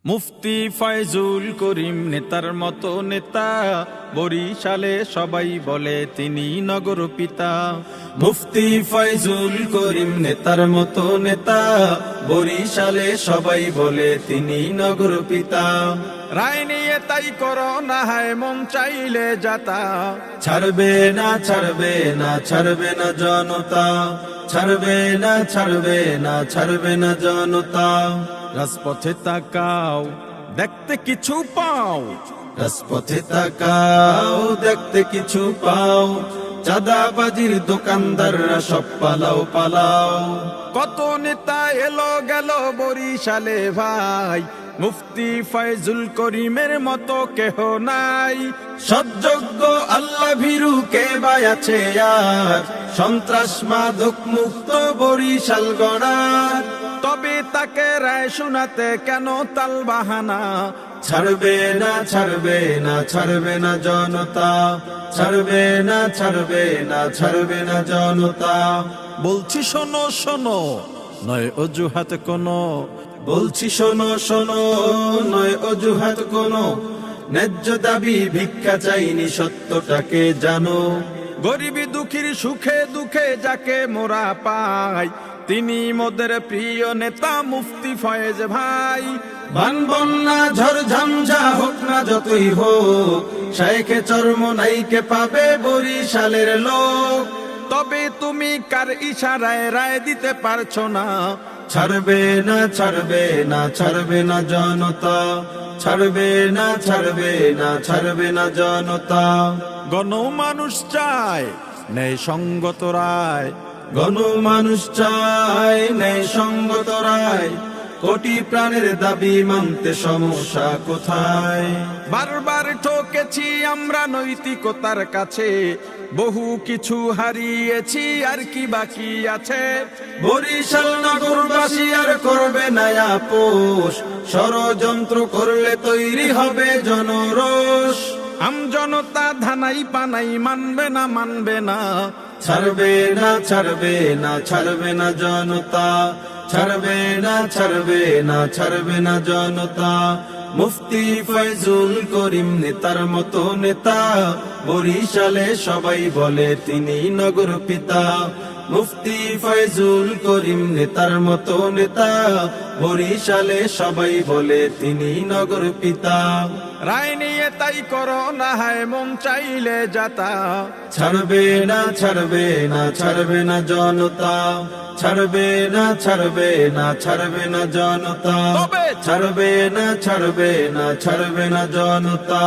মুফতি ফয়জুল করিম নেতার মতো নেতা, বরিশালে সবাই বলে তিনি নগর পিতা। মুফতি ফয়জুল করিম নেতার মতো নেতা, বরিশালে সবাই বলে তিনি নগর পিতা। রায় নিয়ে তাই করো না হায় মন চাইলে যাতা, ছাড়বে না ছাড়বে না ছাড়বে না জনতা, ছাড়বে না ছাড়বে না ছাড়বে না জনতা। রাজপথে তাকাও দেখতে কিছু পাও, রাজপথে তাকাও দেখতে কিছু পাও, চাঁদাবাজির দোকানদাররা সব পালাও পালাও। কত নেতা এলো গেল বরিশালে ভাই, মুফতি ফয়জুল করিমের মতো কেহ নাই। সৎযোগ্য আল্লাহ ভীরু কে ভাই আছে আর, সন্ত্রাস মাদক মুক্ত বরিশাল গড়ার। তবে তাকে রায় শোনাতে কেন তাল বাহানা, ছাড়বে না ছাড়বে না ছাড়বে না জনতা, ছাড়বে না ছাড়বে না ছাড়বে না জনতা। বলছি শোনো শোনো নয় অজুহাত কোনো, বলছি শোনো শোনো নয় অজুহাত কোনো, ন্যায্য দাবি ভিক্ষা চাইনি সত্যটাকে জানো। গরিবী দুঃখীর সুখে দুঃখে যাকে মোরা পাই, তিনি মোদের প্রিয় নেতা মুফতি ফয়েজ ভাই। বান বন্যা ঝড় ঝঞ্ঝা হোক না যতই হোক, শাইখে চরমোনাইকে পাবে বরিশালের লোক। তবে তুমি কার ইশারায় রায় দিতে পারছো না, ছাড়বে না ছাড়বে না ছাড়বে না জনতা, ছাড়বে না ছাড়বে না ছাড়বে না জনতা। গণমানুষ চায় ন্যায় সঙ্গত রায়, গণমানুষ চায় ন্যায় সঙ্গত রায়, কোটি প্রাণের দাবি মানতে সমস্যা কোথায়। বারবার ঠকেছি আমরা নৈতিকতার কাছে, বহু কিছু হারিয়েছি আর কি বাকি আছে। বরিশাল নগরবাসী আর করবে না আপোষ, ষড়যন্ত্র করলে তৈরি হবে জনরোষ। আমজনতা ধানাই পানাই মানবে না মানবে না, ছাড়বে না ছাড়বে না ছাড়বে না জনতা, ছাড়বে না ছাড়বে না ছাড়বে না জনতা। মুফতি ফয়জুল করিম নেতার মতো নেতা, বরিশালে সবাই বলে তিনি নগর পিতা। মুফতি ফয়জুল করিম নেতার মতো নেতা, বরিশালে সবাই বলে তিনি নগর পিতা। রায় নিয়ে তাই করো না হায় মন চাইলে যাতা, ছাড়বে না ছাড়বে না ছাড়বে না জনতা, ছাড়বে না ছাড়বে না ছাড়বে না জনতা, ছাড়বে না ছাড়বে না ছাড়বে না জনতা।